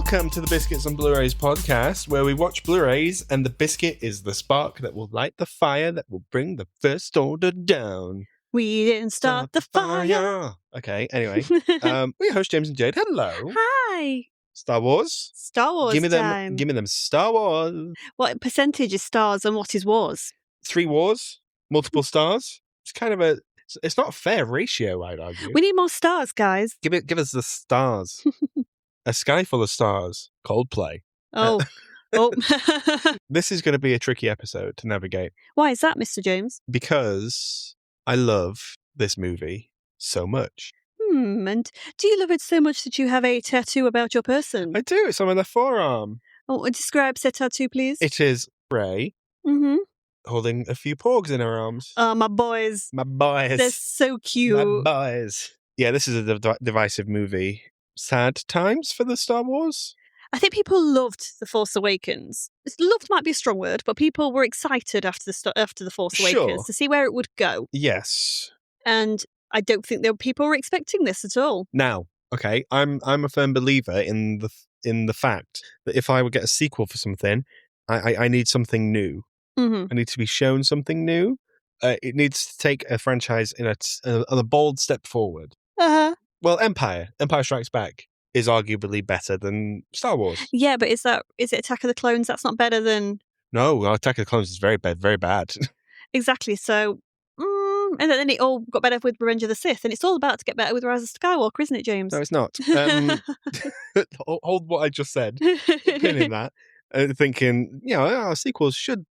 Welcome to the Biscuits and Blurays podcast, where we watch Blu-rays and the biscuit is the spark that will light the fire that will bring the first order down. We didn't start the fire. Okay, anyway. We're your host, James and Jade. Hello. Hi. Star Wars. Star Wars Give me time. them Star Wars. What percentage is stars and what is wars? 3 wars, multiple stars. It's kind of it's not a fair ratio, I'd argue. We need more stars, guys. Give us the stars. A sky full of stars. Coldplay. Oh. This is going to be a tricky episode to navigate. Why is that, Mr. James? Because I love this movie so much. And do you love it so much that you have a tattoo about your person? I do. It's on my forearm. Oh, describe said tattoo, please. It is Ray holding a few porgs in her arms. Oh, my boys. My boys. They're so cute. My boys. Yeah, this is a divisive movie. Sad times for the Star Wars. I think people loved The Force Awakens. Loved might be a strong word, but people were excited after the Force Awakens to see where it would go. Yes. And I don't think people were expecting this at all. Now, okay, I'm a firm believer in the fact that if I would get a sequel for something, I need something new. I need to be shown something new. It needs to take a franchise in a bold step forward. Well, Empire Strikes Back is arguably better than Star Wars. Yeah, but is it Attack of the Clones? That's not better than... No, Attack of the Clones is very bad, very bad. Exactly. So, and then it all got better with Revenge of the Sith, and it's all about to get better with Rise of Skywalker, isn't it, James? No, it's not. Hold what I just said, pin in that, thinking, our sequels should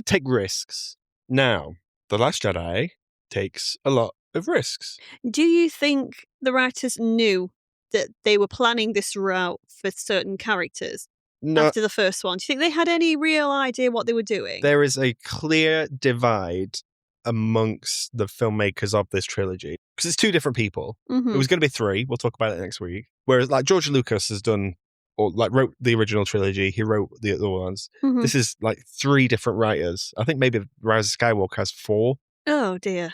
take risks. Now, The Last Jedi takes a lot of risks. Do you think the writers knew that they were planning this route for certain characters after the first one? Do you think they had any real idea what they were doing? There is a clear divide amongst the filmmakers of this trilogy because it's 2 different people. It was going to be 3. We'll talk about it next week. Whereas, like, George Lucas has done, or like wrote the original trilogy. He wrote the other ones. This is like 3 different writers. I think maybe Rise of Skywalker has 4. Oh dear.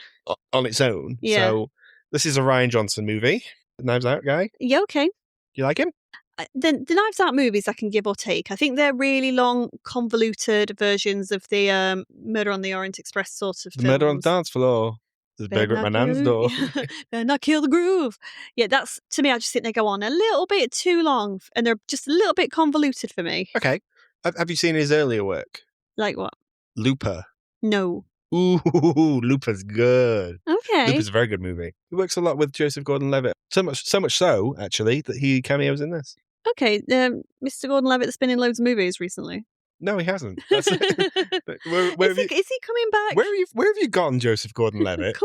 On its own. Yeah. So this is a Rian Johnson movie. The Knives Out guy. Yeah, okay. You like him? The Knives Out movies I can give or take. I think they're really long, convoluted versions of the Murder on the Orient Express sort of films. Murder on the Dance Floor. There's a burger at my nan's door. Better not kill the groove. Yeah, that's, to me, I just think they go on a little bit too long and they're just a little bit convoluted for me. Okay. Have you seen his earlier work? Like what? Looper. No. Ooh, Looper's good. Okay. Looper's a very good movie. He works a lot with Joseph Gordon-Levitt. So much so, actually, that he cameos in this. Okay. Mr. Gordon-Levitt's been in loads of movies recently. No, he hasn't. Is he coming back? Where have you gone, Joseph Gordon-Levitt?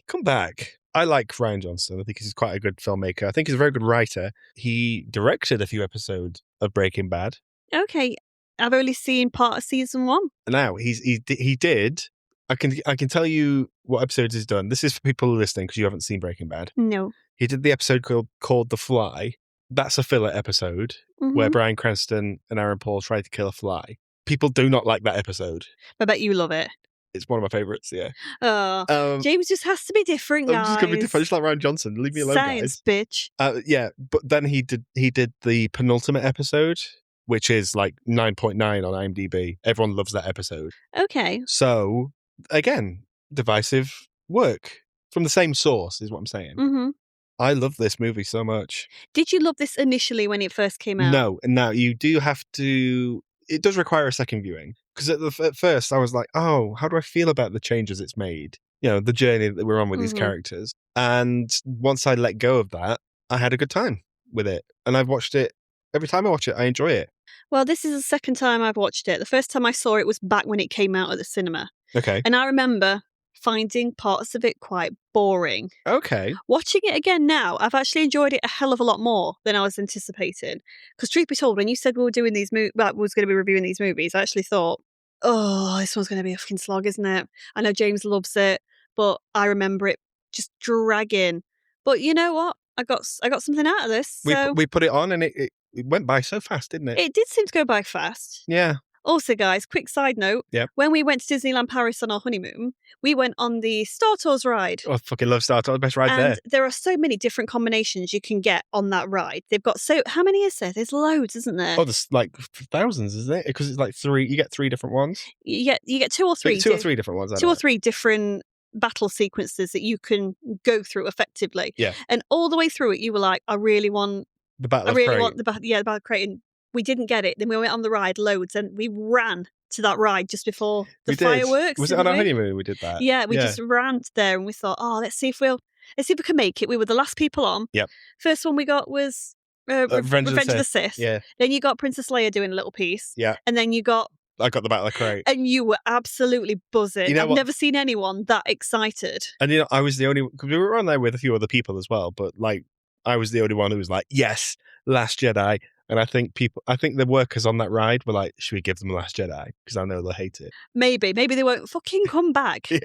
Come back. I like Rian Johnson. I think he's quite a good filmmaker. I think he's a very good writer. He directed a few episodes of Breaking Bad. Okay. I've only seen part of season 1. Now, he did... I can tell you what episodes he's done. This is for people listening because you haven't seen Breaking Bad. No. He did the episode called The Fly. That's a filler episode where Bryan Cranston and Aaron Paul try to kill a fly. People do not like that episode. I bet you love it. It's one of my favourites, yeah. Oh, James just has to be different, guys. I'm just going to be different, just like Rian Johnson. Leave me alone, Science, guys. bitch. Yeah, but then he did the penultimate episode, which is like 9.9 on IMDb. Everyone loves that episode. Okay. So... Again, divisive work from the same source is what I'm saying. I love this movie so much. Did you love this initially when it first came out? No, and now you do have to... It does require a second viewing. Because at first I was like, oh, how do I feel about the changes it's made? The journey that we're on with these characters. And once I let go of that, I had a good time with it. And I've watched it... Every time I watch it, I enjoy it. Well, this is the second time I've watched it. The first time I saw it was back when it came out at the cinema. Okay. And I remember finding parts of it quite boring. Okay. Watching it again now, I've actually enjoyed it a hell of a lot more than I was anticipating. Because truth be told, when you said we were doing these was going to be reviewing these movies, I actually thought, oh, this one's going to be a fucking slog, isn't it? I know James loves it, but I remember it just dragging. But you know what? I got something out of this. So We put it on and it went by so fast, didn't it? It did seem to go by fast. Yeah. Also, guys, quick side note. Yep. When we went to Disneyland Paris on our honeymoon, we went on the Star Tours ride. Oh, I fucking love Star Tours. Best ride there. And there are so many different combinations you can get on that ride. They've got how many is there? There's loads, isn't there? Oh, there's like thousands, isn't it? Because it's like 3. You get 3 different ones. You get 2 or 3. 2 or 3 different ones. 2 or 3 different battle sequences that you can go through effectively. Yeah. And all the way through it, you were like, I really want the Battle of Crate. the Battle of Crate. And we didn't get it. Then we went on the ride loads, and we ran to that ride just before the fireworks. Was it on our honeymoon we did that? Yeah, we just ran there, and we thought, let's see if we can make it. We were the last people on. Yep. First one we got was Revenge of the Sith. Yeah. Then you got Princess Leia doing a little piece. Yeah. And then you got... I got the Battle of Crate. And you were absolutely buzzing. You know I've never seen anyone that excited. And I was the only... Because we were on there with a few other people as well, but like, I was the only one who was like, yes, Last Jedi. And I think the workers on that ride were like, should we give them Last Jedi? Because I know they'll hate it. Maybe they won't fucking come back. Yeah.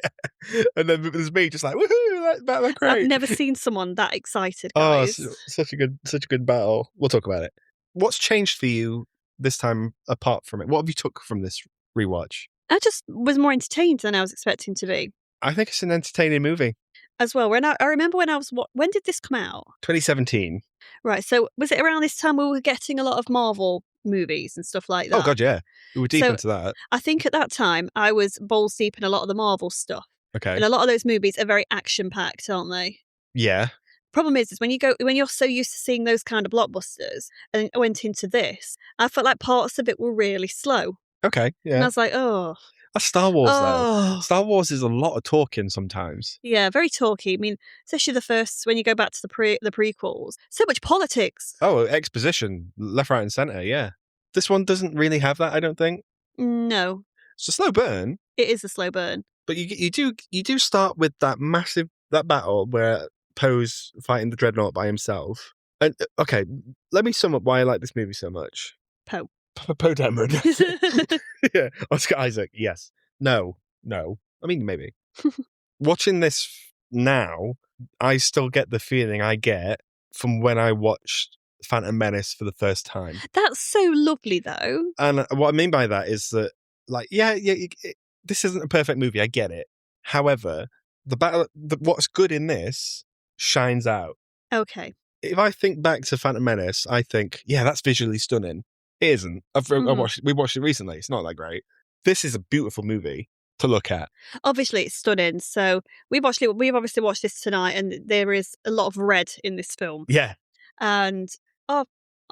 And then there's me just like, woohoo, Battle of Crate. I've never seen someone that excited, guys. Oh, such a good battle. We'll talk about it. What's changed for you this time apart from it? What have you took from this rewatch? I just was more entertained than I was expecting to be. I think it's an entertaining movie. As well. I remember when when did this come out? 2017. Right, so was it around this time we were getting a lot of Marvel movies and stuff like that? Oh, God, yeah. We were deep into that. I think at that time, I was balls deep in a lot of the Marvel stuff. Okay. And a lot of those movies are very action-packed, aren't they? Yeah. Problem is when you're so used to seeing those kind of blockbusters, and I went into this, I felt like parts of it were really slow. Okay, yeah. And I was like, oh... That's Star Wars, though. Star Wars is a lot of talking sometimes. Yeah, very talky. I mean, especially the first, when you go back to the prequels, so much politics. Oh, exposition, left, right, and centre, yeah. This one doesn't really have that, I don't think. No. It's a slow burn. It is a slow burn. But you do start with that battle where Poe's fighting the Dreadnought by himself. And, okay, let me sum up why I like this movie so much. Poe Dameron. Yeah. Oscar Isaac, yes. No. I mean, maybe. Watching this now, I still get the feeling I get from when I watched Phantom Menace for the first time. That's so lovely, though. And what I mean by that is that, like, this isn't a perfect movie. I get it. However, what's good in this shines out. Okay. If I think back to Phantom Menace, I think, yeah, that's visually stunning. It isn't. We watched it recently. It's not that great. This is a beautiful movie to look at. Obviously, it's stunning. So we've obviously watched this tonight, and there is a lot of red in this film. Yeah. And our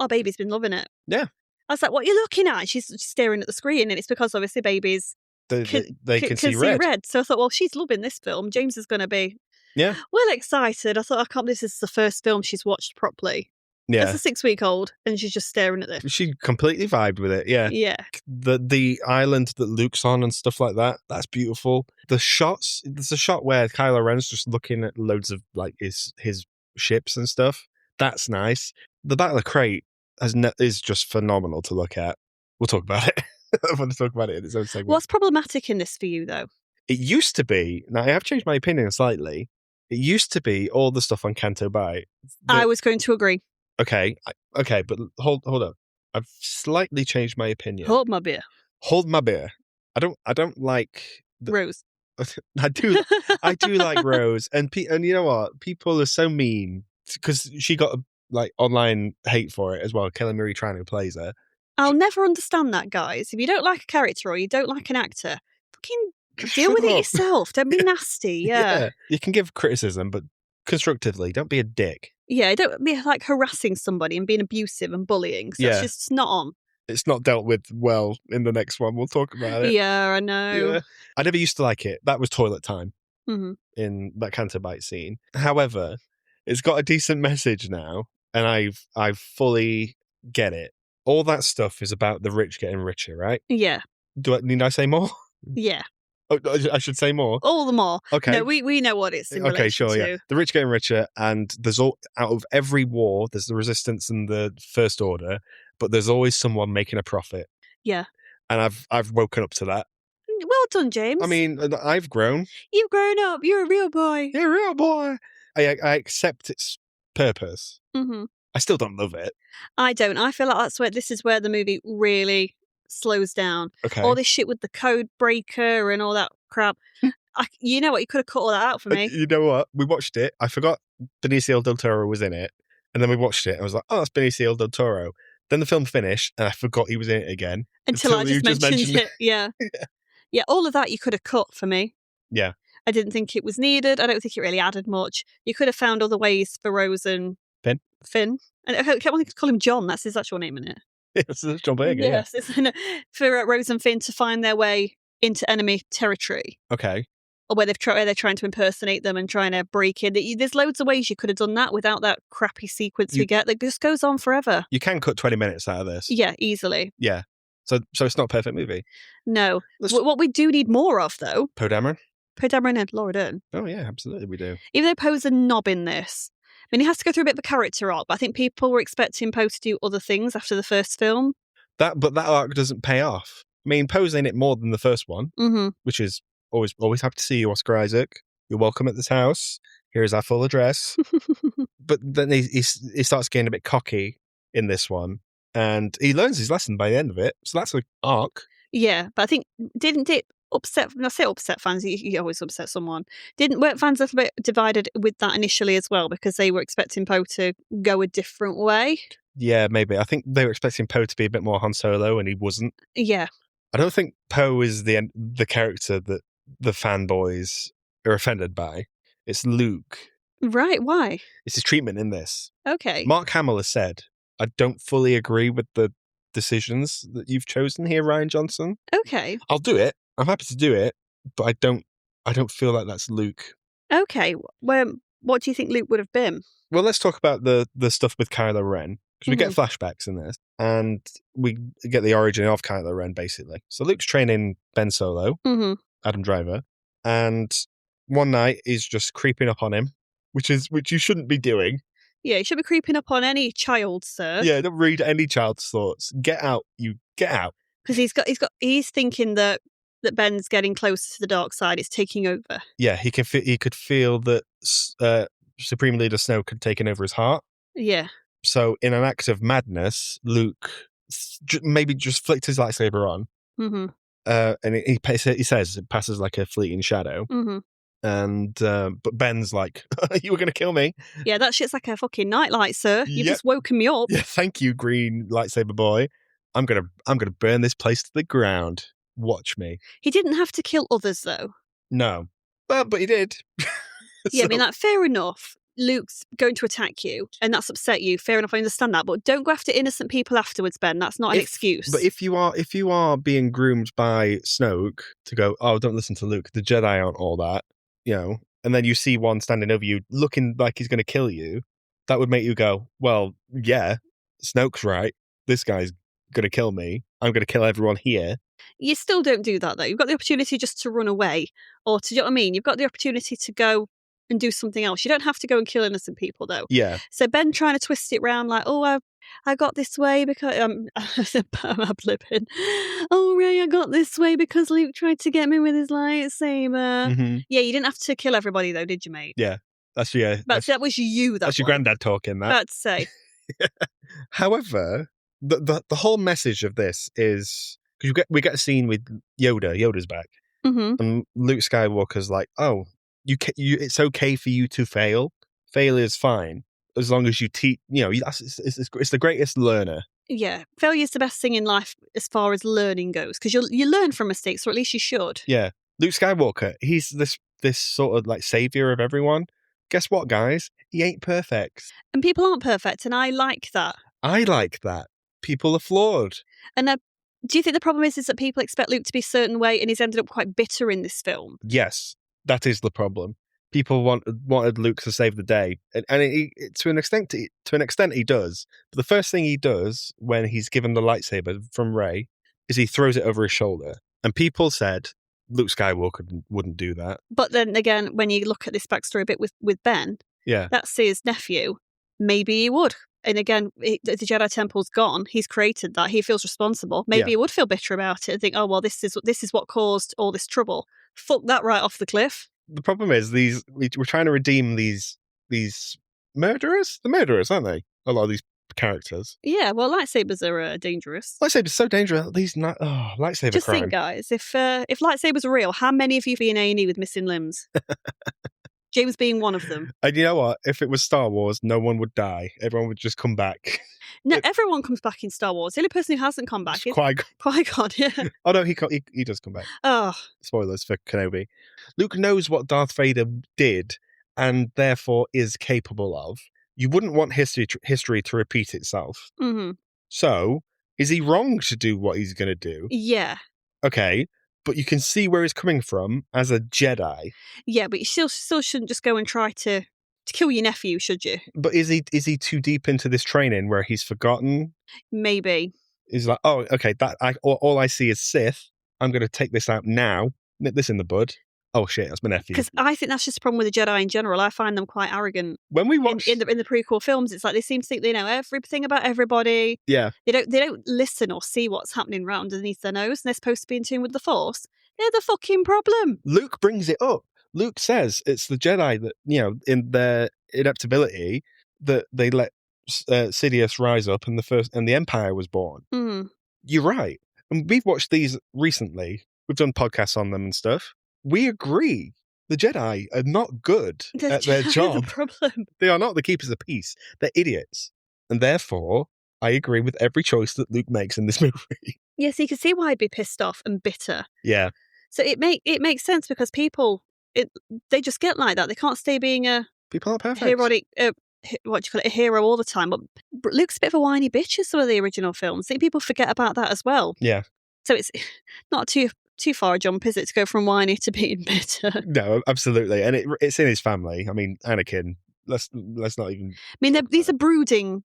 baby's been loving it. Yeah. I was like, what are you looking at? And she's staring at the screen, and it's because obviously babies they can see red. So I thought, well, she's loving this film. James is going to be well excited. I thought, I can't believe this is the first film she's watched properly. Yeah. As a 6-week-old, and she's just staring at this. She completely vibed with it, yeah. Yeah. The island that Luke's on and stuff like that, that's beautiful. The shots, there's a shot where Kylo Ren's just looking at loads of like his ships and stuff. That's nice. The Battle of Crate is just phenomenal to look at. We'll talk about it. I want to talk about it in its own segment. What's problematic in this for you, though? It used to be, now I have changed my opinion slightly, it used to be all the stuff on Canto Bight. I was going to agree. Okay, but hold up. I've slightly changed my opinion. Hold my beer. I don't like Rose. I do like Rose, and you know what? People are so mean because she got like online hate for it as well. Kelly Marie Tran, who plays her. I'll never understand that, guys. If you don't like a character or you don't like an actor, fucking deal with it yourself. Don't be nasty. Yeah. You can give criticism, but constructively. Don't be a dick. Yeah, don't be like harassing somebody and being abusive and bullying. So it's just not on. It's not dealt with well in the next one. We'll talk about it. Yeah, I know. Yeah. I never used to like it. That was toilet time in that Canto Bight scene. However, it's got a decent message now, and I fully get it. All that stuff is about the rich getting richer, right? Yeah. Need I say more? Yeah. Oh, I should say more. All the more. Okay. No, we know what it's in relation to. Yeah. The rich getting richer, and there's out of every war, there's the resistance and the First Order, but there's always someone making a profit. Yeah. And I've woken up to that. Well done, James. I mean, I've grown. You've grown up. You're a real boy. You're a real boy. I accept its purpose. Mm-hmm. I still don't love it. I don't. I feel like this is where the movie really slows down. Okay. All this shit with the code breaker and all that crap. You know what? You could have cut all that out for me. You know what? We watched it. I forgot Benicio del Toro was in it. And then we watched it. I was like, oh, that's Benicio del Toro. Then the film finished and I forgot he was in it again. Until I just mentioned it. Yeah. Yeah, all of that you could have cut for me. Yeah. I didn't think it was needed. I don't think it really added much. You could have found other ways for Rose and Finn. And I kept wanting to call him John. That's his actual name, isn't it? Yes, it's John Boyega. Yes, for Rose and Finn to find their way into enemy territory. Okay. Or where they're trying to impersonate them and trying to break in. There's loads of ways you could have done that without that crappy sequence we get that just goes on forever. You can cut 20 minutes out of this. Yeah, easily. Yeah. So it's not a perfect movie. No. What we do need more of, though... Poe Dameron? Poe Dameron and Laura Dern. Oh, yeah, absolutely we do. Even though Poe's a knob in this. I mean, he has to go through a bit of a character arc, but I think people were expecting Poe to do other things after the first film. But that arc doesn't pay off. I mean, Poe's in it more than the first one, which is always happy to see you, Oscar Isaac. You're welcome at this house. Here's our full address. But then he starts getting a bit cocky in this one, and he learns his lesson by the end of it. So that's an arc. Yeah, but I think didn't it upset? When I say upset fans, you always upset someone. Weren't fans a little bit divided with that initially as well because they were expecting Poe to go a different way? Yeah, maybe. I think they were expecting Poe to be a bit more Han Solo, and he wasn't. Yeah. I don't think Poe is the character that the fanboys are offended by. It's Luke. Right, why? It's his treatment in this. Okay. Mark Hamill has said, I don't fully agree with the decisions that you've chosen here, Rian Johnson. Okay. I'll do it. I'm happy to do it, but I don't feel like that's Luke. Okay. Well, what do you think Luke would have been? Well, let's talk about the stuff with Kylo Ren. Because we get flashbacks in this, and we get the origin of Kylo Ren, basically. So Luke's training Ben Solo, Adam Driver, and one night he's just creeping up on him, which you shouldn't be doing. Yeah, you should be creeping up on any child, sir. Yeah, don't read any child's thoughts. Get out, you get out. Because he's thinking that Ben's getting closer to the dark side. It's taking over. Yeah, he could feel that Supreme Leader Snoke had taken over his heart. Yeah. So, in an act of madness, Luke maybe just flicked his lightsaber on, and he says it passes like a fleeting shadow. And but Ben's like, "You were going to kill me." Yeah, that shit's like a fucking nightlight, sir. You've just woken me up. Yeah, thank you, green lightsaber boy. I'm gonna burn this place to the ground. Watch me. He didn't have to kill others, though. No, but he did. Yeah, I mean, fair enough. Luke's going to attack you, and that's upset you. Fair enough, I understand that. But don't go after innocent people afterwards, Ben. That's not an excuse. But if you are being groomed by Snoke to go, oh, don't listen to Luke. The Jedi aren't all that, and then you see one standing over you, looking like he's going to kill you. That would make you go, well, yeah, Snoke's right. This guy's going to kill me. I'm going to kill everyone here. You still don't do that, though. You've got the opportunity just to run away, or do you know what I mean? You've got the opportunity to go and do something else. You don't have to go and kill innocent people, though. Yeah. So Ben trying to twist it round like, oh, I got this way because I'm blipping. Oh, Ray, I got this way because Luke tried to get me with his lightsaber. Yeah, you didn't have to kill everybody, though, did you, mate? Yeah. That was you. That's your granddad talking. I'd say. However, the whole message of this is because we get a scene with Yoda. Yoda's back, and Luke Skywalker's like, "Oh, it's okay for you to fail. Failure is fine as long as you teach. It's the greatest learner." Yeah, failure's the best thing in life as far as learning goes because you learn from mistakes, or at least you should. Yeah, Luke Skywalker, he's this sort of like savior of everyone. Guess what, guys? He ain't perfect, and people aren't perfect, and I like that. I like that. People are flawed, and do you think the problem is that people expect Luke to be a certain way, and he's ended up quite bitter in this film? Yes. That is the problem. People wanted Luke to save the day, and to an extent he does. But the first thing he does when he's given the lightsaber from Rey is he throws it over his shoulder, and people said Luke Skywalker wouldn't do that. But then again, when you look at this backstory a bit with Ben, that's his nephew. Maybe he would. And again, the Jedi Temple's gone. He's created that. He feels responsible. Maybe he would feel bitter about it and think, oh well, this is what caused all this trouble. Fuck that right off the cliff. The problem is we're trying to redeem these murderers. The murderers, aren't they? A lot of these characters. Yeah, well, lightsabers are dangerous. Lightsabers are so dangerous. These lightsaber Just crime. think, guys, if lightsabers are real, how many of you be in A&E with missing limbs? James being one of them. And you know what? If it was Star Wars, no one would die. Everyone would just come back. No, everyone comes back in Star Wars. The only person who hasn't come back is Qui-Gon. Yeah. Oh no, he does come back. Oh, spoilers for Kenobi. Luke knows what Darth Vader did, and therefore is capable of. You wouldn't want history to repeat itself. mm-hmm. So, is he wrong to do what he's going to do? Yeah. Okay, but you can see where he's coming from as a Jedi. Yeah, but you still shouldn't just go and try to kill your nephew, should you? But is he too deep into this training where he's forgotten? Maybe. He's like, oh, okay, all I see is Sith. I'm going to take this out now. Nip this in the bud. Oh shit, that's my nephew. Because I think that's just a problem with the Jedi in general. I find them quite arrogant. When we watch in the prequel films, it's like they seem to think they know everything about everybody. Yeah, they don't listen or see what's happening right underneath their nose, and they're supposed to be in tune with the Force. They're the fucking problem. Luke brings it up. Luke says it's the Jedi that, in their ineptability, that they let Sidious rise up and the Empire was born. Mm. You're right. And we've watched these recently. We've done podcasts on them and stuff. We agree. The Jedi are not good at their job. The problem. They are not the keepers of peace. They're idiots. And therefore, I agree with every choice that Luke makes in this movie. Yes, you can see why I'd be pissed off and bitter. Yeah. So it makes sense because people, they just get like that. They can't stay being people aren't perfect. Heroic, what do you call it, a hero all the time. But Luke's a bit of a whiny bitch in some of the original films. I think people forget about that as well. Yeah. So it's not too far a jump, is it, to go from whiny to being bitter? No, absolutely. And it's in his family. I mean, Anakin, let's not even... I mean, these are brooding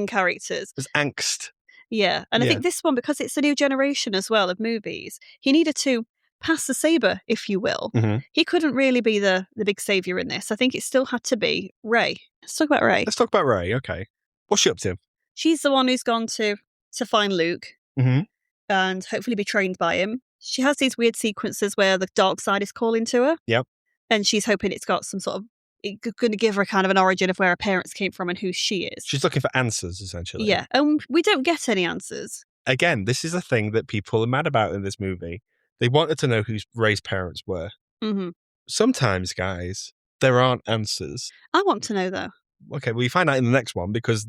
characters. There's angst. Yeah. And I think this one, because it's a new generation as well of movies, he needed to pass the saber, if you will. Mm-hmm. He couldn't really be the big saviour in this. I think it still had to be Rey. Let's talk about Rey. Okay. What's she up to? She's the one who's gone to find Luke. Mm-hmm. And hopefully be trained by him. She has these weird sequences where the dark side is calling to her. Yep. And she's hoping it's got some sort of... It's going to give her kind of an origin of where her parents came from and who she is. She's looking for answers, essentially. Yeah, and we don't get any answers. Again, this is a thing that people are mad about in this movie. They wanted to know who Rey's parents were. Mm-hmm. Sometimes, guys, there aren't answers. I want to know, though. Okay, well, you find out in the next one because...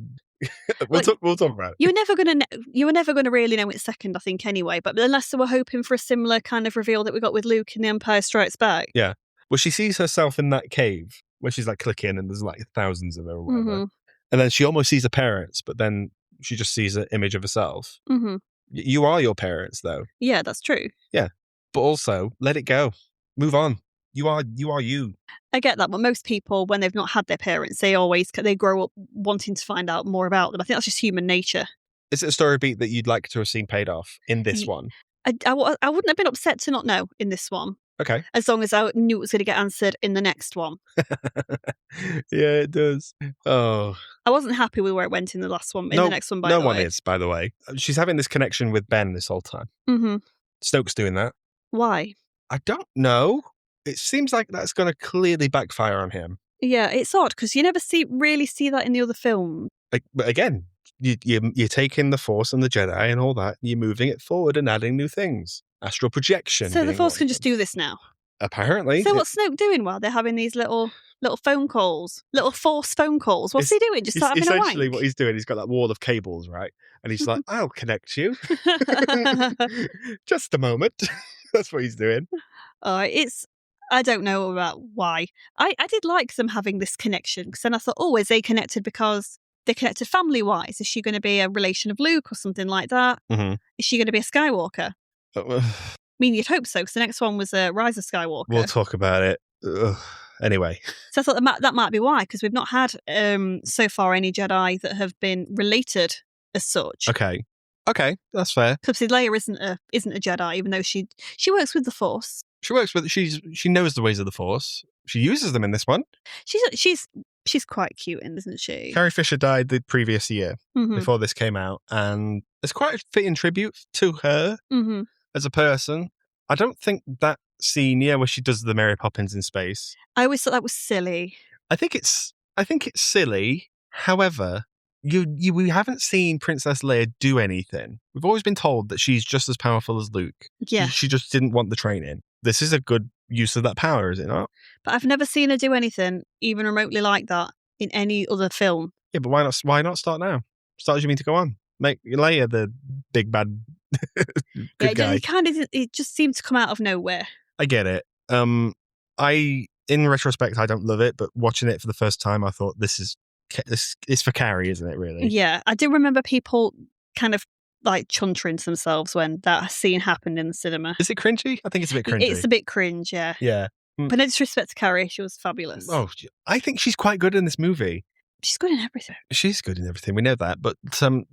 we'll talk about it. You were never going to really know it second, I think, anyway. But unless they were hoping for a similar kind of reveal that we got with Luke in The Empire Strikes Back. Yeah. Well, she sees herself in that cave where she's like clicking and there's like thousands of her or whatever. Mm-hmm. And then she almost sees her parents, but then she just sees an image of herself. Mm-hmm. You are your parents, though. Yeah, that's true. Yeah. But also, let it go. Move on. You are you. I get that, but most people, when they've not had their parents, they grow up wanting to find out more about them. I think that's just human nature. Is it a story beat that you'd like to have seen paid off in this one? I wouldn't have been upset to not know in this one. Okay. As long as I knew it was going to get answered in the next one. Yeah, it does. Oh. I wasn't happy with where it went in the last one. The next one, by the way. No one is, by the way. She's having this connection with Ben this whole time. Mm-hmm. Snoke's doing that. Why? I don't know. It seems like that's going to clearly backfire on him. Yeah, it's odd because you never really see that in the other film. But again, you're taking the Force and the Jedi and all that, and you're moving it forward and adding new things. Astral projection. So the Force can just do this now? Apparently. So what's Snoke doing while they're having these little phone calls? Little Force phone calls? What's he doing? Just start having a wank? Essentially what he's doing, he's got that wall of cables, right? And he's like, I'll connect you. Just a moment. That's what he's doing. I don't know about why. I did like them having this connection because then I thought, is they connected because they're connected family-wise? Is she going to be a relation of Luke or something like that? Mm-hmm. Is she going to be a Skywalker? I mean, you'd hope so because the next one was Rise of Skywalker. We'll talk about it. Ugh. Anyway. So I thought that might be why, because we've not had so far any Jedi that have been related as such. Okay, that's fair. Because Leia isn't a Jedi, even though she works with the Force. She works with she knows the ways of the Force. She uses them in this one. She's quite cute, isn't she? Carrie Fisher died the previous year before this came out, and it's quite a fitting tribute to her as a person. I don't think that scene, where she does the Mary Poppins in space. I always thought that was silly. I think it's silly. However, we haven't seen Princess Leia do anything. We've always been told that she's just as powerful as Luke. Yeah. She just didn't want the training. This is a good use of that power, is it not? But I've never seen her do anything even remotely like that in any other film. Yeah, but why not start now? Start as you mean to go on. Make Leia the big bad good guy. It just seemed to come out of nowhere. I get it. In retrospect, I don't love it, but watching it for the first time, I thought this is for Carrie, isn't it? Really? Yeah, I do remember people kind of like chuntering to themselves when that scene happened in the cinema. Is it cringy? I think it's a bit cringy. It's a bit cringe, yeah. Yeah. But no disrespect to Carrie, she was fabulous. Oh, I think she's quite good in this movie. She's good in everything. She's good in everything. We know that, but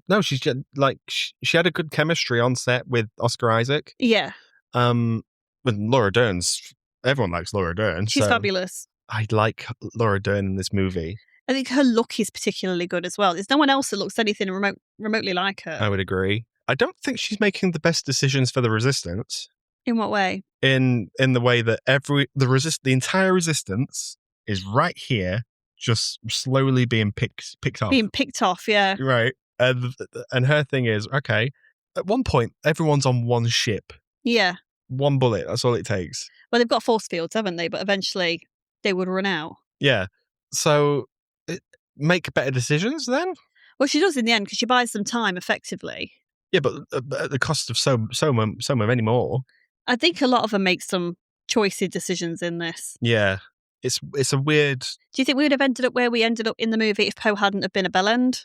no, she's just like she had a good chemistry on set with Oscar Isaac. Yeah. With Laura Dern's, everyone likes Laura Dern. She's fabulous. I like Laura Dern in this movie. I think her look is particularly good as well. There's no one else that looks anything remotely like her. I would agree. I don't think she's making the best decisions for the Resistance. In what way? In the way that the entire Resistance is right here, just slowly being picked off. Being picked off, yeah. Right. And her thing is, okay, at one point, everyone's on one ship. Yeah. One bullet, that's all it takes. Well, they've got force fields, haven't they? But eventually they would run out. Yeah. So make better decisions then? Well, she does in the end because she buys them time effectively. Yeah, but at the cost of so many more. I think a lot of them make some choicy decisions in this. Yeah. It's a weird... Do you think we would have ended up where we ended up in the movie if Poe hadn't have been a bellend?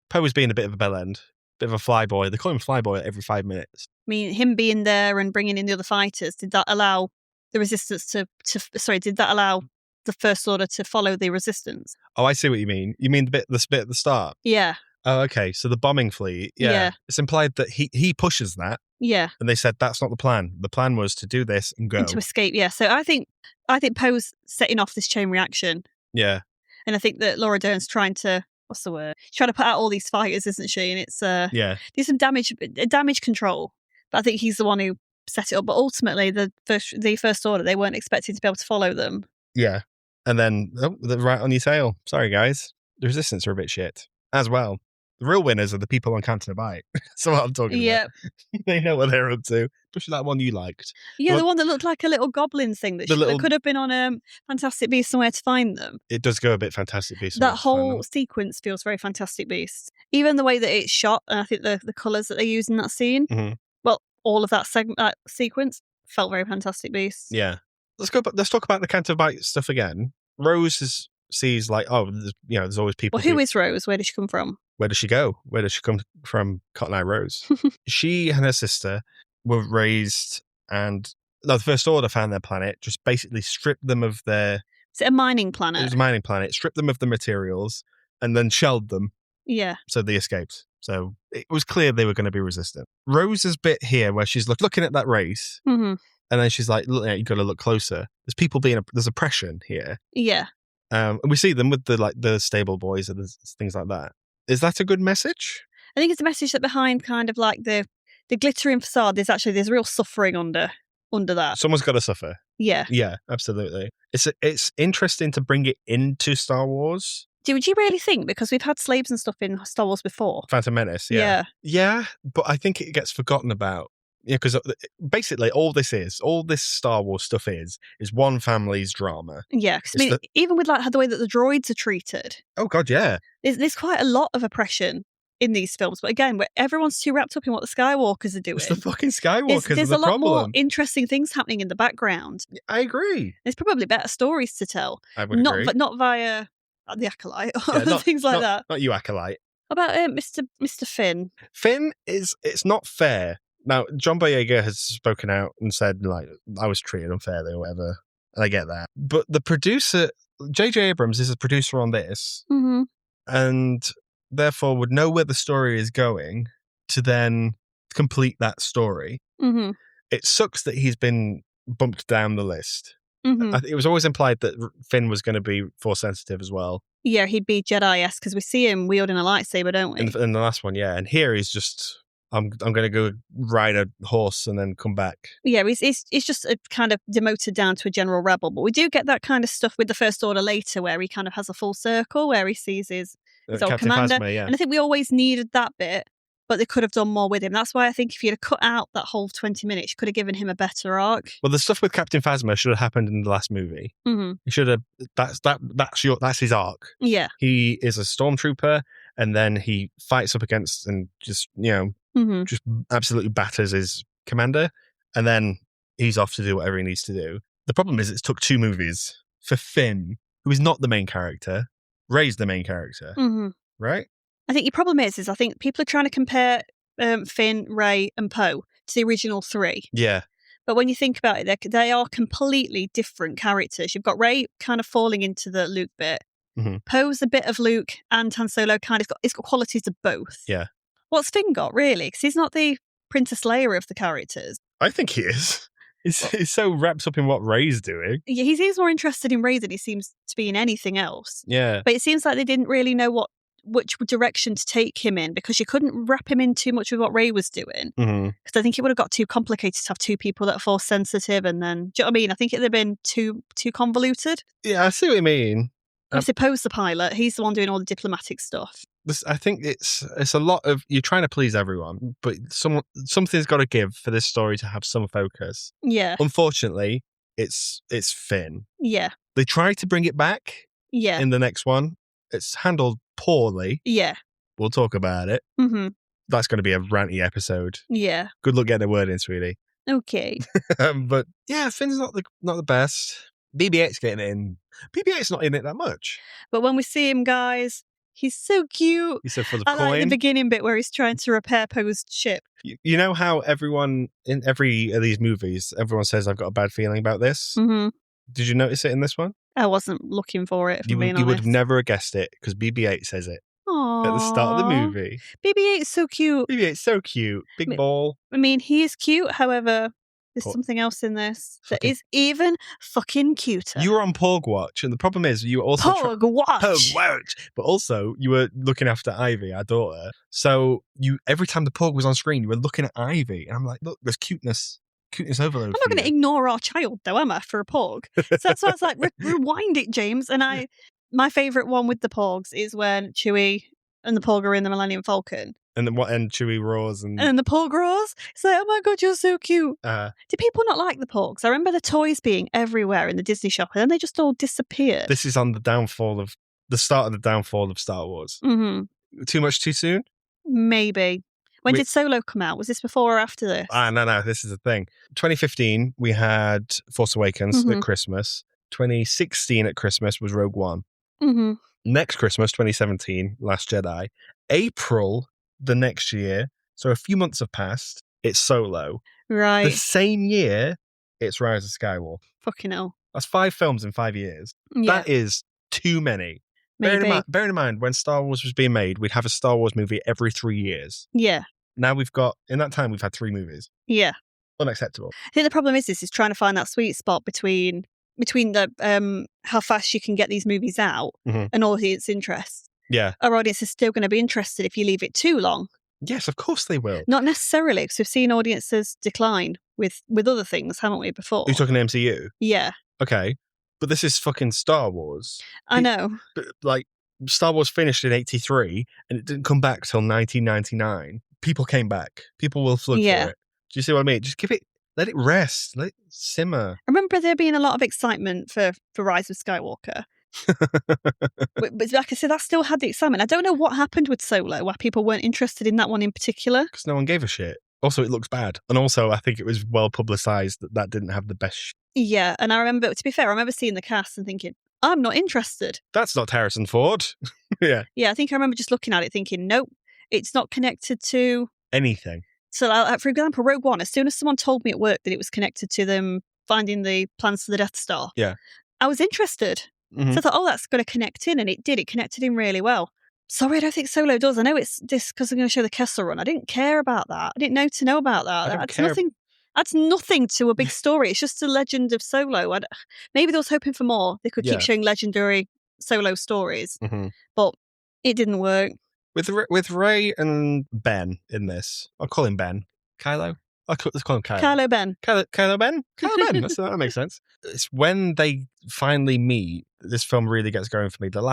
Poe was being a bit of a bellend. Bit of a flyboy. They call him flyboy every 5 minutes. I mean, him being there and bringing in the other fighters, did that allow the Resistance did that allow the First Order to follow the Resistance? Oh, I see what you mean. You mean this bit at the start? Yeah. Oh, okay. So the bombing fleet. Yeah. It's implied that he pushes that. Yeah. And they said that's not the plan. The plan was to do this and go. And to escape, yeah. So I think Poe's setting off this chain reaction. Yeah. And I think that Laura Dern's trying to, what's the word? She's trying to put out all these fighters, isn't she? And it's do some damage control. But I think he's the one who set it up. But ultimately, the First Order, they weren't expected to be able to follow them. Yeah. And then, they're right on your tail. Sorry, guys. The Resistance are a bit shit as well. The real winners are the people on Canton Bite. That's what I'm talking about. They know what they're up to. Especially that one you liked. Yeah, the one that looked like a little goblin thing that could have been on Fantastic Beasts Somewhere to Find Them. It does go a bit Fantastic Beasts. That whole sequence feels very Fantastic Beasts. Even the way that it's shot, and I think the colours that they use in that scene, well, all of that sequence felt very Fantastic Beasts. Yeah. Let's talk about the Canton Bite stuff again. Rose sees like, there's always people. Well, who is Rose? Where did she come from? Where does she go? Where does she come from? Cotton Eye Rose. She and her sister were raised, and the First Order found their planet, just basically stripped them of their... Is it a mining planet? It was a mining planet. Stripped them of the materials, and then shelled them. Yeah. So they escaped. So it was clear they were going to be resistant. Rose's bit here, where she's looking at that race, and then she's like, look, you've got to look closer. There's oppression here. Yeah. And we see them with the stable boys and things like that. Is that a good message? I think it's a message that behind kind of like the glittering facade, there's real suffering under that. Someone's got to suffer. Yeah. Yeah, absolutely. It's interesting to bring it into Star Wars. Would you really think? Because we've had slaves and stuff in Star Wars before. Phantom Menace, yeah. Yeah, but I think it gets forgotten about. Yeah, because basically all this Star Wars stuff is one family's drama. Yeah, because even with like the way that the droids are treated. Oh God, yeah. There's quite a lot of oppression in these films, but again, where everyone's too wrapped up in what the Skywalkers are doing. It's the fucking Skywalkers. There's a lot more interesting things happening in the background. I agree. There's probably better stories to tell. I would agree. But not via the Acolyte or things like that. Not you, Acolyte. What about Mr. Finn? Finn it's not fair. Now, John Boyega has spoken out and said, like, I was treated unfairly or whatever, and I get that. But the producer, J.J. Abrams, is a producer on this, and therefore would know where the story is going to then complete that story. It sucks that he's been bumped down the list. It was always implied that Finn was going to be Force sensitive as well. Yeah, he'd be Jedi-esque, because we see him wielding a lightsaber, don't we? In the last one, yeah. And here he's just... I'm going to go ride a horse and then come back. Yeah, he's just a kind of demoted down to a general rebel. But we do get that kind of stuff with the First Order later, where he kind of has a full circle, where he sees his his old Captain commander. Phasma, yeah. And I think we always needed that bit, but they could have done more with him. That's why I think if you'd have cut out that whole 20 minutes, you could have given him a better arc. Well, the stuff with Captain Phasma should have happened in the last movie. Mm-hmm. He should have. That's his arc. Yeah. He is a stormtrooper, and then he fights up against and just just absolutely batters his commander, and then he's off to do whatever he needs to do. The problem is, it took 2 movies for Finn, who is not the main character. Rey's the main character, right? I think your problem is I think people are trying to compare Finn, Rey, and Poe to the original 3. Yeah. But when you think about it, they are completely different characters. You've got Rey kind of falling into the Luke bit. Poe's a bit of Luke, and Han Solo it's got qualities of both. Yeah. What's Finn got, really? Because he's not the Princess Leia of the characters. I think he is. He's so wrapped up in what Rey's doing. Yeah, he seems more interested in Rey than he seems to be in anything else. Yeah. But it seems like they didn't really know which direction to take him in, because you couldn't wrap him in too much with what Rey was doing. Because I think it would have got too complicated to have 2 people that are force sensitive, and then, do you know what I mean? I think it would have been too convoluted. Yeah, I see what you mean. I suppose the pilot, he's the one doing all the diplomatic stuff. I think it's a lot of, you're trying to please everyone, but something's got to give for this story to have some focus. Yeah. Unfortunately, it's Finn. Yeah. They try to bring it back. Yeah. In the next one. It's handled poorly. Yeah. We'll talk about it. That's going to be a ranty episode. Yeah. Good luck getting a word in, sweetie. Okay. But yeah, Finn's not the best. BB-8's getting it in. BB-8's not in it that much. But when we see him, guys, he's so cute. He's so full of I coin. like the beginning bit where he's trying to repair Poe's ship. You know how everyone, in every of these movies, everyone says, I've got a bad feeling about this? Did you notice it in this one? I wasn't looking for it, You would have never guessed it, because BB-8 says it. Aww. At the start of the movie. BB-8 is so cute. BB-8's so cute. Big ball. I mean, he is cute, however, there's something else in this that is even fucking cuter. You were on Porg Watch, and the problem is you also... Porg Watch! But also, you were looking after Ivy, our daughter. So every time the Porg was on screen, you were looking at Ivy. And I'm like, look, there's cuteness overload. I'm not going to ignore our child, though, am I, for a Porg? So that's why I was like, rewind it, James. And my favourite one with the Porgs is when Chewie and the Porg are in the Millennium Falcon. And then Chewie roars. And the Porg roars. It's like, oh my God, you're so cute. Did people not like the Porgs? I remember the toys being everywhere in the Disney shop, and then they just all disappeared. This is on the start of the downfall of Star Wars. Too much too soon? Maybe. When did Solo come out? Was this before or after this? No, this is the thing. 2015, we had Force Awakens at Christmas. 2016 at Christmas was Rogue One. Next Christmas, 2017, Last Jedi. April the next year, so a few months have passed, it's Solo. Right. The same year, it's Rise of Skywalker. Fucking hell. That's 5 films in 5 years. Yeah. That is too many. Maybe. Bearing in mind, when Star Wars was being made, we'd have a Star Wars movie every 3 years. Yeah. Now in that time, we've had 3 movies. Yeah. Unacceptable. I think the problem is trying to find that sweet spot between the how fast you can get these movies out and audience interest. Yeah. Our audience is still going to be interested if you leave it too long. Yes, of course they will. Not necessarily, because we've seen audiences decline with other things, haven't we, before? You're talking MCU? Yeah. Okay. But this is fucking Star Wars. I know. But, Star Wars finished in 1983, and it didn't come back till 1999. People came back. People will flood for it. Do you see what I mean? Just let it rest. Let it simmer. I remember there being a lot of excitement for Rise of Skywalker. But like I said, that still had the excitement. I don't know what happened with Solo, why people weren't interested in that one in particular. Because no one gave a shit. Also, it looks bad. And also, I think it was well publicised that didn't have the best Yeah, and I remember seeing the cast and thinking, I'm not interested. That's not Harrison Ford. Yeah. Yeah, I think I remember just looking at it thinking, nope, it's not connected to... anything. So, for example, Rogue One, as soon as someone told me at work that it was connected to them finding the plans for the Death Star, I was interested. So I thought, that's going to connect in, and it did. It connected in really well. Sorry, I don't think Solo does. I know it's this because I'm going to show the Kessel Run. I didn't care about that. I didn't know about that. That's nothing to a big story. It's just a legend of Solo. Maybe they was hoping for more. They could keep showing legendary Solo stories, but it didn't work. With Rey and Ben in this, I'll call him Ben. Kylo? Let's call him Kylo. Kylo Ben. Kylo Ben? Kylo Ben. That makes sense. It's when they finally meet, this film really gets going for me. That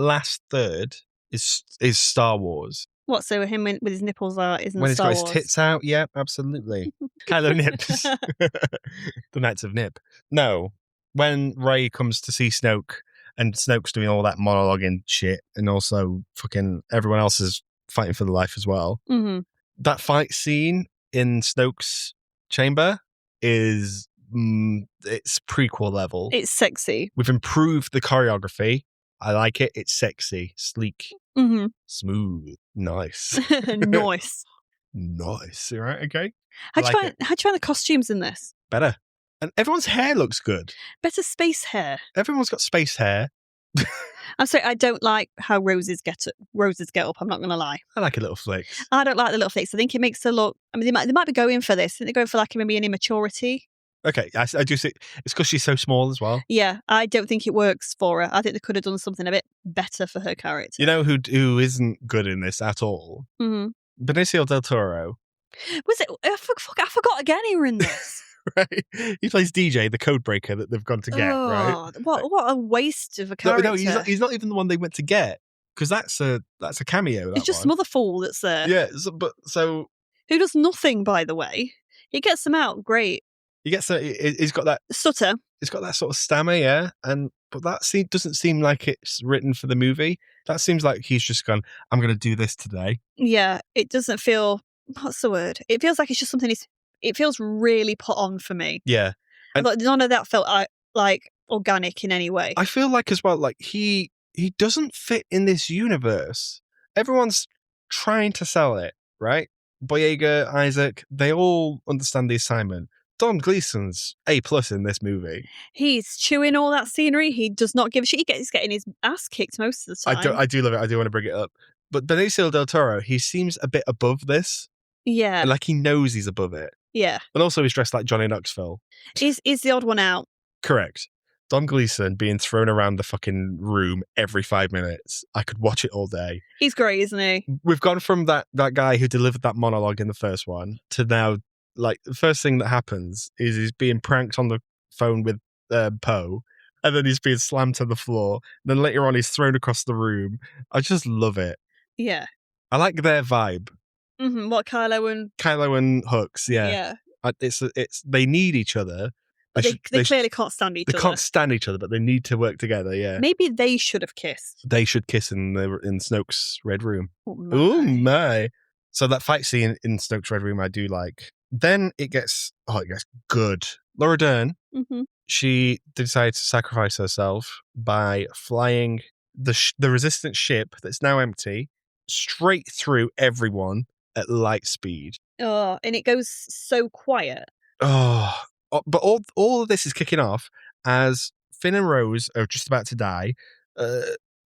last third is Star Wars. What, so him with his nipples out isn't When he's Star got Wars? his tits out, yeah, absolutely. Kylo Nips. The Knights of Nip. No, when Rey comes to see Snoke, and Snoke's doing all that monologuing shit, and also fucking everyone else is fighting for their life as well. Mm-hmm. That fight scene in Snoke's chamber is it's prequel level. It's sexy. We've improved the choreography. I like it. It's sexy, sleek, smooth, nice. Nice. Nice. All right, okay. How'd you find the costumes in this? Better. And everyone's hair looks good. Better space hair. Everyone's got space hair. I'm sorry, I don't like how roses get up, I'm not going to lie. I like a little flicks. I don't like the little flicks. I think it makes her look... I mean, they might be going for this. I think they're going for like maybe an immaturity. Okay, I do see. It's because she's so small as well. Yeah, I don't think it works for her. I think they could have done something a bit better for her character. You know who isn't good in this at all? Mm-hmm. Benicio del Toro. Was it? I forgot again he were in this. Right? He plays DJ, the code breaker that they've gone to get, right? What a waste of a character. No, he's not even the one they went to get, because that's a cameo. It's just some other fool that's there. Yeah, so who does nothing, by the way. He gets them out, great. He's got that stutter. It's got that sort of stammer, yeah. But that doesn't seem like it's written for the movie. That seems like he's just gone, I'm going to do this today. Yeah, it doesn't feel... What's the word? It feels like it's just something... It feels really put on for me. Yeah. And none of that felt like organic in any way. I feel like as well, like he doesn't fit in this universe. Everyone's trying to sell it, right? Boyega, Isaac, they all understand the assignment. Don Gleason's A+ in this movie. He's chewing all that scenery. He does not give a shit. He's getting his ass kicked most of the time. I do love it. I do want to bring it up. But Benicio del Toro, he seems a bit above this. Yeah. Like he knows he's above it. Yeah. And also he's dressed like Johnny Knoxville. He's the odd one out. Correct. Don Gleason being thrown around the fucking room every 5 minutes. I could watch it all day. He's great, isn't he? We've gone from that guy who delivered that monologue in the first one to now, like, the first thing that happens is he's being pranked on the phone with Poe, and then he's being slammed to the floor. And then later on he's thrown across the room. I just love it. Yeah. I like their vibe. Mm-hmm. What, Kylo and Hux, yeah. Yeah. It's they need each other. They clearly can't stand each other. They can't stand each other, but they need to work together, yeah. Maybe they should have kissed. They should kiss in Snoke's Red Room. Oh my. So that fight scene in Snoke's Red Room I do like. Then it gets good. Laura Dern, she decides to sacrifice herself by flying the Resistance ship that's now empty straight through everyone at light speed. Oh, and it goes so quiet. Oh, but all of this is kicking off as Finn and Rose are just about to die.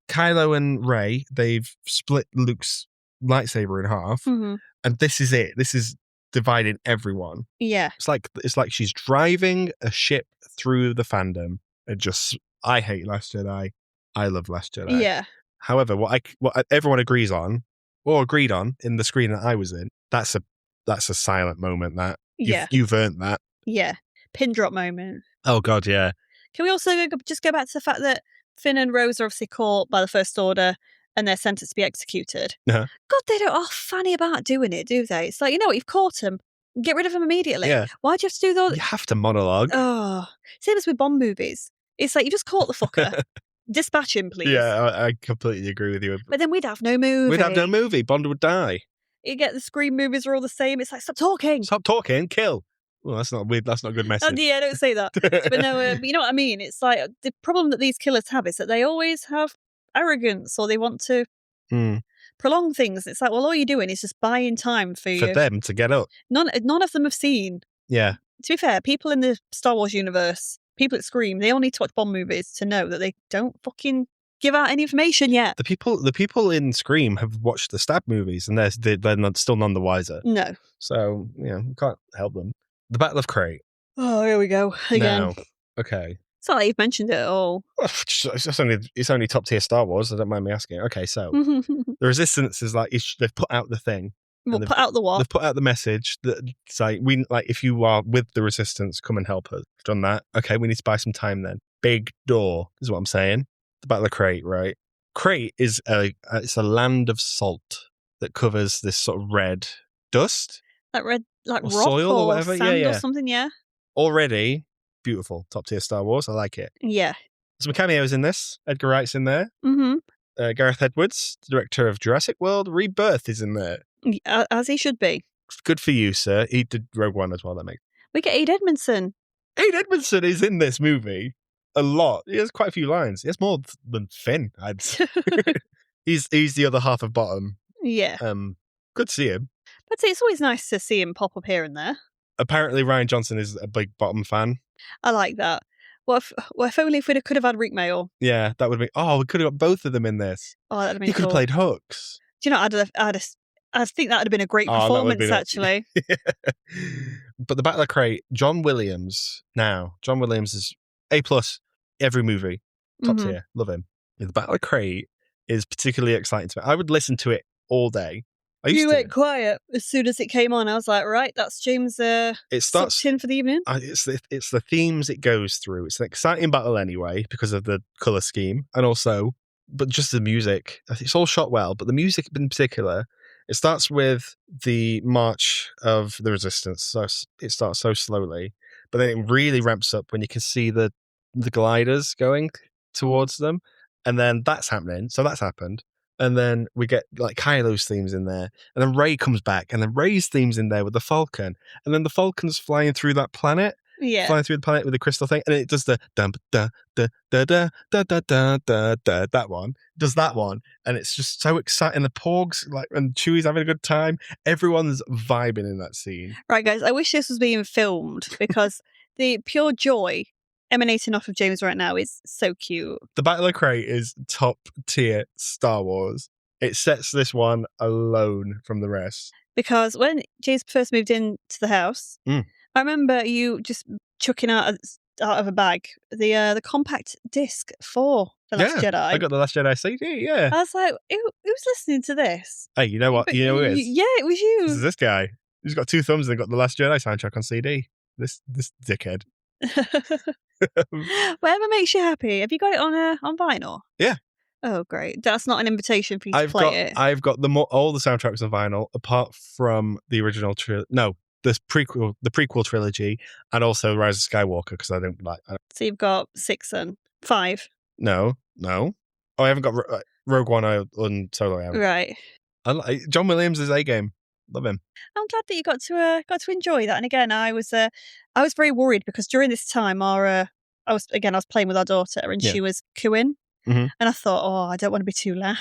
Kylo and Rey, they've split Luke's lightsaber in half, and this is it. This is dividing everyone. Yeah, it's like she's driving a ship through the fandom. I hate Last Jedi. I love Last Jedi. Yeah. However, what everyone agreed on in the screen that I was in, that's a silent moment. That you've earned that. Yeah. Pin drop moment. Oh God, yeah. Can we also just go back to the fact that Finn and Rose are obviously caught by the First Order and they're sentenced to be executed? Uh-huh. God, they don't fanny about doing it, do they? It's like, you know what, you've caught him. Get rid of him immediately. Yeah. Why'd you have to do those? You have to monologue. Oh, same as with Bond movies. It's like, you just caught the fucker. Dispatch him, please. Yeah, I completely agree with you. But then we'd have no movie. We'd have no movie. Bond would die. You get the Scream movies are all the same. It's like, stop talking. Stop talking, kill. Well, that's not weird. That's not a good message. Oh, yeah, don't say that. But no, you know what I mean? It's like the problem that these killers have is that they always have arrogance or they want to prolong things. It's like, well, all you're doing is just buying time for them to get up. None of them have seen. Yeah. To be fair, people in the Star Wars universe, people at Scream, they all need to watch Bond movies to know that they don't fucking give out any information yet. The people in Scream have watched the Stab movies and they're not, still none the wiser. No. So, we can't help them. The Battle of Crate. Oh, here we go. Again. No. Okay. It's not like you've mentioned it at all. Well, it's only top tier Star Wars. I don't mind me asking. Okay, so the Resistance is like they've put out the thing. Well, put out the what? They've put out the message that say if you are with the Resistance, come and help us. We've done that. Okay, we need to buy some time then. Big door is what I'm saying. The Battle of Crate, right? crate is it's a land of salt that covers this sort of red dust. Like red, like or rock soil or whatever. sand Yeah. or something, yeah. Already beautiful, top tier Star Wars. I like it. Yeah. Some cameos in this. Edgar Wright's in there. Mm-hmm. Gareth Edwards, the director of Jurassic World Rebirth, is in there. As he should be. Good for you, sir. He did Rogue One as well. That makes. We get Aid Edmondson. Aid Edmondson is in this movie a lot. He has quite a few lines. He has more than Finn, I'd say. he's the other half of Bottom. Yeah. Good to see him. But it's always nice to see him pop up here and there. Apparently, Rian Johnson is a big Bottom fan. I like that. Well, if only if we could have had Rick Mail. Yeah, that would be. Oh, we could have got both of them in this. Oh, that'd have been He could have played Hooks. Do you know? I think that would have been a great performance, actually. But the Battle of Crate, John Williams is A+ every movie, top tier, love him. The Battle of Crate is particularly exciting to me. I would listen to it all day. You went quiet as soon as it came on. I was like, right, that's James. It starts in for the evening. It's the themes it goes through. It's an exciting battle anyway because of the color scheme, and also, but just the music. It's all shot well, but the music in particular. It starts with the March of the Resistance. So it starts so slowly, but then it really ramps up when you can see the gliders going towards them, and then that's happening. So that's happened. And then we get like Kylo's themes in there. And then Rey comes back. And then Rey's theme's in there with the Falcon. And then the Falcon's flying through that planet. Yeah. Flying through the planet with the crystal thing. And it does the da da da da da da da da da da. That one. Does that one. And it's just so exciting. The Porgs, and Chewie's having a good time. Everyone's vibing in that scene. Right, guys. I wish this was being filmed because the pure joy emanating off of James right now is so cute. The Battle of Crate is top tier Star Wars. It sets this one alone from the rest. Because when James first moved into the house, I remember you just chucking out of a bag the compact disc for The Last Jedi. I got The Last Jedi CD, yeah. I was like, who's listening to this? Hey, you know what? You know who it is? Yeah, it was you. This is this guy. He's got 2 thumbs and got The Last Jedi soundtrack on CD. This dickhead. Whatever makes you happy. Have you got it on vinyl? Yeah. Oh, great. That's not an invitation for you to play it. I've got all the soundtracks on vinyl, apart from the original the prequel trilogy, and also Rise of Skywalker, because I don't like. So you've got 6 and 5. No. Oh, I haven't got Rogue One on Solo. I haven't. Right. John Williams is A-game. Love him. I'm glad that you got to enjoy that. And again, I was very worried because during this time, I was playing with our daughter and she was cooing, and I thought, oh, I don't want to be too loud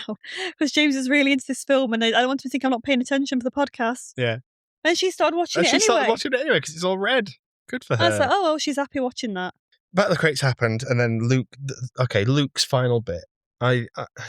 because James is really into this film, and I don't want to think I'm not paying attention for the podcast. Yeah. And she started watching it anyway. She started watching it anyway because it's all red. Good for her. I was like, oh, well, she's happy watching that. Battle of the Crates happened, and then Luke's final bit. Do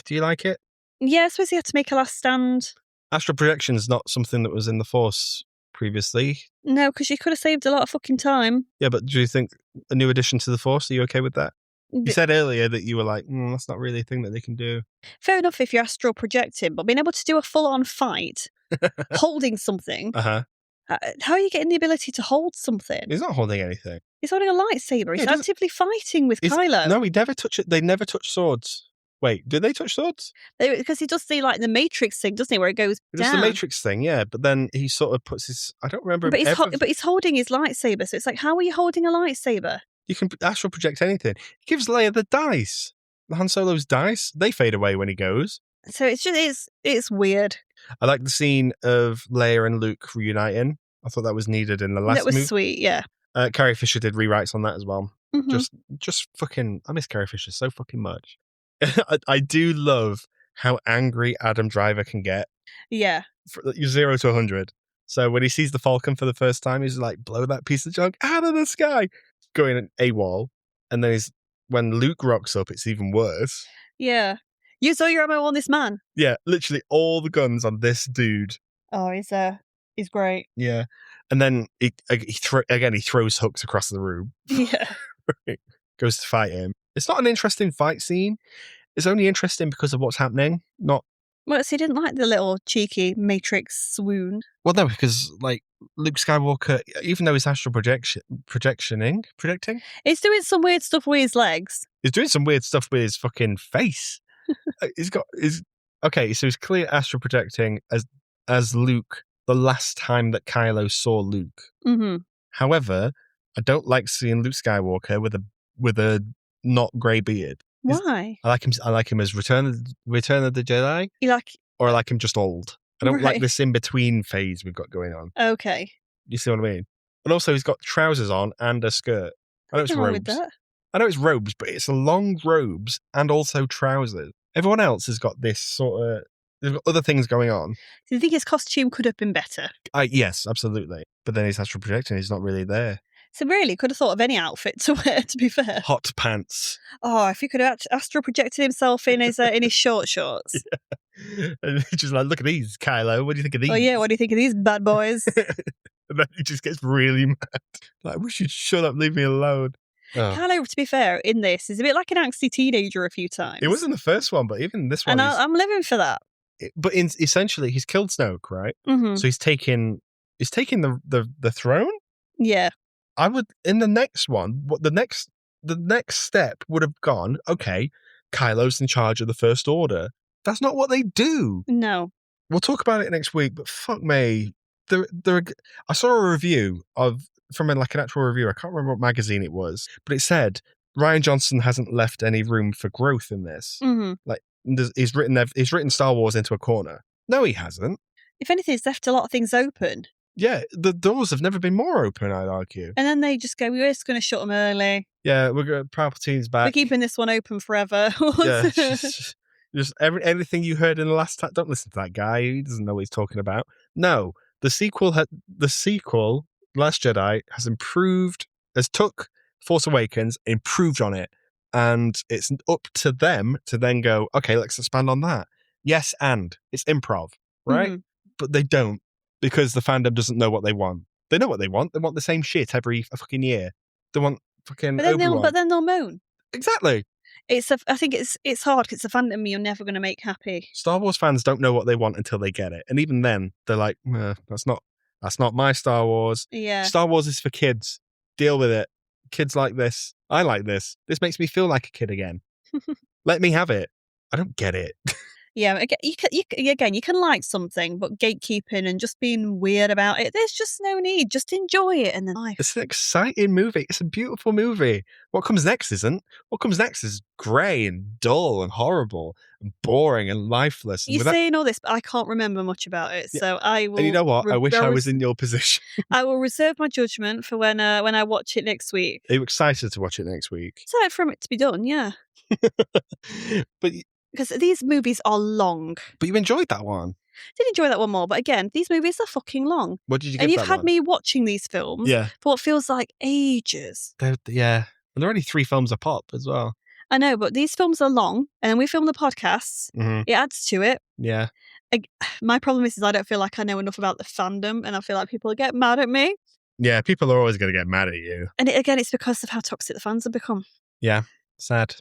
you like it? Yeah, I suppose he had to make a last stand. Astral projection is not something that was in the Force previously. No, because you could have saved a lot of fucking time. Yeah, but do you think a new addition to the Force, are you okay with that? You said earlier that you were like, that's not really a thing that they can do. Fair enough if you're astral projecting, but being able to do a full-on fight, holding something, how are you getting the ability to hold something? He's not holding anything. He's holding a lightsaber. He's actively fighting with Kylo. No, he never touch it. They never touch swords. Wait, did they touch swords? Because he does the Matrix thing, doesn't he, where it goes down? It's the Matrix thing, yeah. But then he sort of puts his. I don't remember. But he's holding his lightsaber, so it's like, how are you holding a lightsaber? You can astral project anything. He gives Leia the dice. The Han Solo's dice. They fade away when he goes. So it's weird. I like the scene of Leia and Luke reuniting. I thought that was needed in the last movie. That was sweet, yeah. Carrie Fisher did rewrites on that as well. Mm-hmm. Just fucking. I miss Carrie Fisher so fucking much. I do love how angry Adam Driver can get. Yeah. 0 to 100. So when he sees the Falcon for the first time, he's like, blow that piece of junk out of the sky. Going AWOL. And then when Luke rocks up, it's even worse. Yeah. Use all your ammo on this man. Yeah, literally all the guns on this dude. Oh, he's great. Yeah. And then he throws hooks across the room. Yeah. Goes to fight him. It's not an interesting fight scene. It's only interesting because of what's happening. Not. Well, so he didn't like the little cheeky Matrix swoon. Well, no, because Luke Skywalker, even though he's astral projecting, he's doing some weird stuff with his legs. He's doing some weird stuff with his fucking face. Okay, so he's clear astral projecting as Luke the last time that Kylo saw Luke. Mm-hmm. However, I don't like seeing Luke Skywalker with a not grey beard. Why? I like him as Return of the Jedi. You like, or I like him just old. I don't like Right. this in between phase we've got going on. Okay. You see what I mean? And also, he's got trousers on and a skirt. I know it's Nothing wrong with robes. that. I know it's robes, but it's long robes and also trousers. Everyone else has got this sort of. They've got other things going on. Do you think his costume could have been better? Yes, absolutely. But then he's astral projecting. He's not really there. So really, could have thought of any outfit to wear. To be fair, hot pants. Oh, if he could have astral projected himself in his short shorts. Yeah. And he's just like, look at these, Kylo. What do you think of these? Oh yeah, what do you think of these bad boys? And then he just gets really mad. Like, we should shut up, leave me alone. Oh. Kylo, to be fair, in this is a bit like an angsty teenager a few times. It was in the first one, but even this one, and I'm living for that. But essentially, he's killed Snoke, right? Mm-hmm. So he's taking the throne. Yeah. I would in the next one. What the next step would have gone? Okay, Kylo's in charge of the First Order. That's not what they do. No. We'll talk about it next week. But fuck me, I saw a review from an actual review. I can't remember what magazine it was, but it said Rian Johnson hasn't left any room for growth in this. Mm-hmm. Like he's written Star Wars into a corner. No, he hasn't. If anything, he's left a lot of things open. Yeah, the doors have never been more open, I'd argue. And then they just go, we're just going to shut them early. Yeah, we're going Palpatine's back. We're keeping this one open forever. Yeah, just everything you heard in the last time. Don't listen to that guy. He doesn't know what he's talking about. No, the sequel, Last Jedi, has took Force Awakens, improved on it, and it's up to them to then go, okay, let's expand on that. Yes, and it's improv, right? Mm-hmm. But they don't. Because the fandom doesn't know what they want. They know what they want. They want the same shit every fucking year. They want fucking Obi-Wan. But then they'll moan. Exactly. I think it's hard because it's a fandom you're never going to make happy. Star Wars fans don't know what they want until they get it. And even then, they're like, that's not my Star Wars. Yeah. Star Wars is for kids. Deal with it. Kids like this. I like this. This makes me feel like a kid again. Let me have it. I don't get it. Yeah, you can like something, but gatekeeping and just being weird about it, there's just no need. Just enjoy it and then life. It's an exciting movie. It's a beautiful movie. What comes next isn't. What comes next is grey and dull and horrible and boring and lifeless. You're saying all this, but I can't remember much about it. Yeah. So I will. And you know what? I wish I was in your position. I will reserve my judgment for when I watch it next week. Are you excited to watch it next week? Excited for it to be done, yeah. But because these movies are long. But you enjoyed that one. Did enjoy that one more, but again, these movies are fucking long. What did you give And you've that had one? me watching these films for what feels like ages. Yeah. And they're only 3 films a pop as well. I know, but these films are long, and then we film the podcasts. Mm-hmm. It adds to it. Yeah. My problem is I don't feel like I know enough about the fandom, and I feel like people get mad at me. Yeah, people are always going to get mad at you. And again, it's because of how toxic the fans have become. Yeah, sad.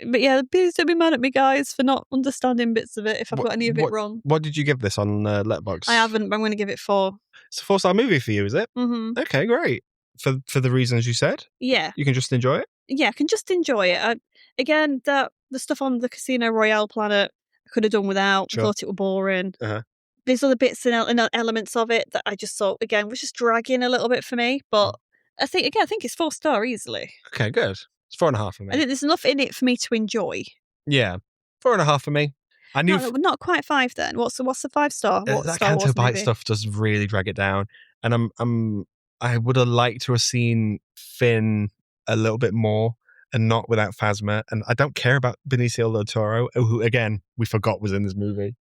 But yeah, please don't be mad at me, guys, for not understanding bits of it if I've got any of it wrong. What did you give this on Letterboxd? I haven't, but I'm going to give it 4. It's a 4-star movie for you, is it? Mm-hmm. Okay, great. For the reasons you said? Yeah. You can just enjoy it? Yeah, I can just enjoy it. Again, the stuff on the Casino Royale planet, I could have done without. Sure. I thought it was boring. Uh-huh. There's other bits and elements of it that I just thought, again, was just dragging a little bit for me. But I think it's 4-star easily. Okay, good. It's 4.5 for me. I think there's enough in it for me to enjoy. Yeah, 4.5 for me. I knew not quite 5 then. What's the 5-star? That Canto Bite stuff does really drag it down, and I would have liked to have seen Finn a little bit more, and not without Phasma. And I don't care about Benicio del Toro, who again we forgot was in this movie.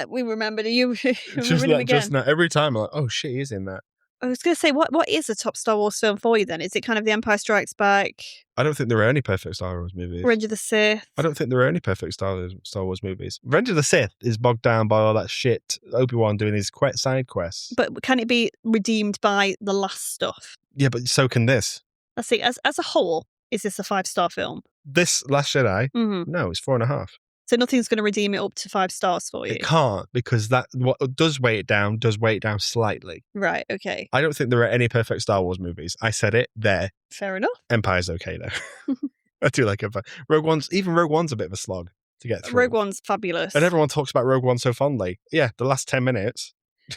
We remembered you. Just now, every time I'm like, oh shit, he is in that. I was going to say, what is a top Star Wars film for you then? Is it kind of The Empire Strikes Back? I don't think there are any perfect Star Wars movies. Revenge of the Sith? I don't think there are any perfect Star Wars movies. Revenge of the Sith is bogged down by all that shit Obi-Wan doing his side quests. But can it be redeemed by the last stuff? Yeah, but so can this. I see. As a whole, is this a 5-star film? This Last Jedi? Mm-hmm. No, it's 4.5. So nothing's going to redeem it up to 5 stars for you? It can't, because what does weigh it down slightly. Right, okay. I don't think there are any perfect Star Wars movies. I said it there. Fair enough. Empire's okay though. I do like Empire. Rogue One's a bit of a slog. to get through. Rogue One's fabulous. And everyone talks about Rogue One so fondly. Yeah, the last 10 minutes.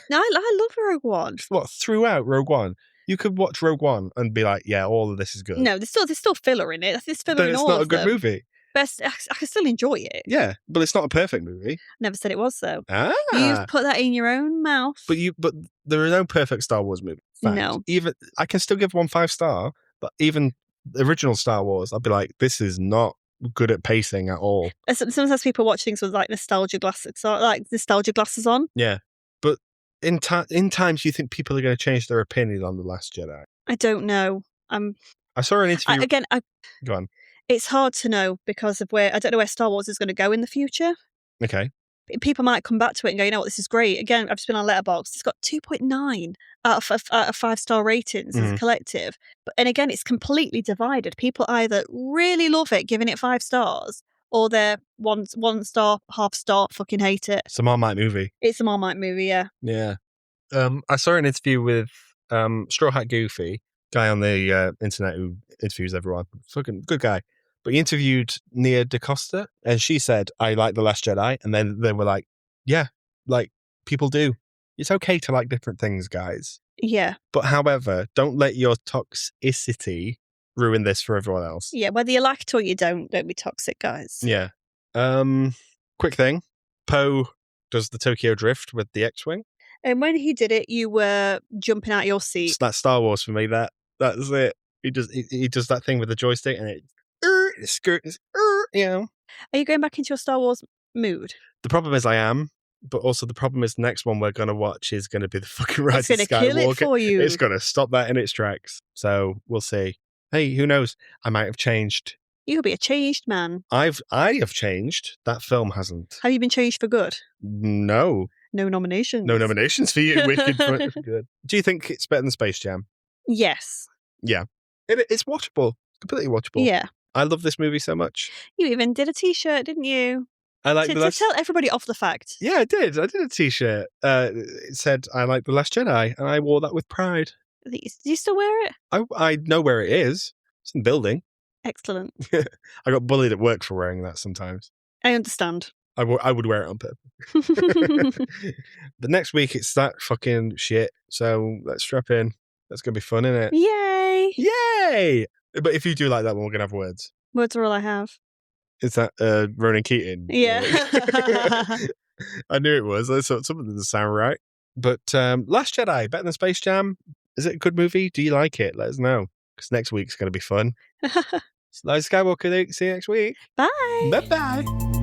No, I love Rogue One. What, throughout Rogue One? You could watch Rogue One and be like, yeah, all of this is good. No, there's still filler in it. There's filler Then in it's all not of a good them. movie. Best, I can still enjoy it. Yeah, but it's not a perfect movie. Never said it was, though. Ah. You've put that in your own mouth. But there are no perfect Star Wars movies. No. Even I can still give one 5-star, but even the original Star Wars, I'd be like, this is not good at pacing at all. Sometimes people watch things with like nostalgia glasses on. Yeah, but in times, you think people are going to change their opinion on The Last Jedi? I don't know. I saw an interview. Go on. It's hard to know because of I don't know where Star Wars is going to go in the future. Okay. People might come back to it and go, you know what, this is great. Again, I've just been on Letterboxd. It's got 2.9 out of 5-star ratings as a collective. And again, it's completely divided. People either really love it, giving it 5 stars, or they're 1 star, half star, fucking hate it. It's a Marmite movie. It's a Marmite movie, yeah. Yeah. I saw an interview with Straw Hat Goofy, guy on the internet who interviews everyone. Fucking good guy. But he interviewed Nia DaCosta, and she said, I like The Last Jedi. And then they were like, yeah, like, people do. It's okay to like different things, guys. Yeah. But however, don't let your toxicity ruin this for everyone else. Yeah, whether you like it or you don't be toxic, guys. Yeah. Quick thing. Poe does the Tokyo Drift with the X-Wing. And when he did it, you were jumping out your seat. That's Star Wars for me. That's it. He does that thing with the joystick, and you know. Are you going back into your Star Wars mood? The problem is I am, but also the problem is the next one we're going to watch is going to be the fucking Rise of Skywalker. It's going to kill it for you. It's going to stop that in its tracks. So we'll see. Hey, who knows? I might have changed. You could be a changed man. I have changed. That film hasn't. Have you been changed for good? No. No nominations. No nominations for you. Wicked. Good. Do you think it's better than Space Jam? Yes. Yeah. It's watchable. Completely watchable. Yeah. I love this movie so much. You even did a T-shirt, didn't you? I like to tell everybody off the fact. Yeah, I did. I did a T-shirt. It said, I like The Last Jedi, and I wore that with pride. Do you still wear it? I know where it is. It's in the building. Excellent. I got bullied at work for wearing that sometimes. I understand. I would wear it on purpose. The next week, it's that fucking shit. So let's strap in. That's going to be fun, isn't it? Yay! Yay! But if you do like that one, we're going to have words. Words are all I have. Is that Ronan Keating? Yeah. I knew it was. I thought something doesn't sound right. But Last Jedi, better than Space Jam? Is it a good movie? Do you like it? Let us know. Because next week's going to be fun. Rise Skywalker, see you next week. Bye. Bye-bye.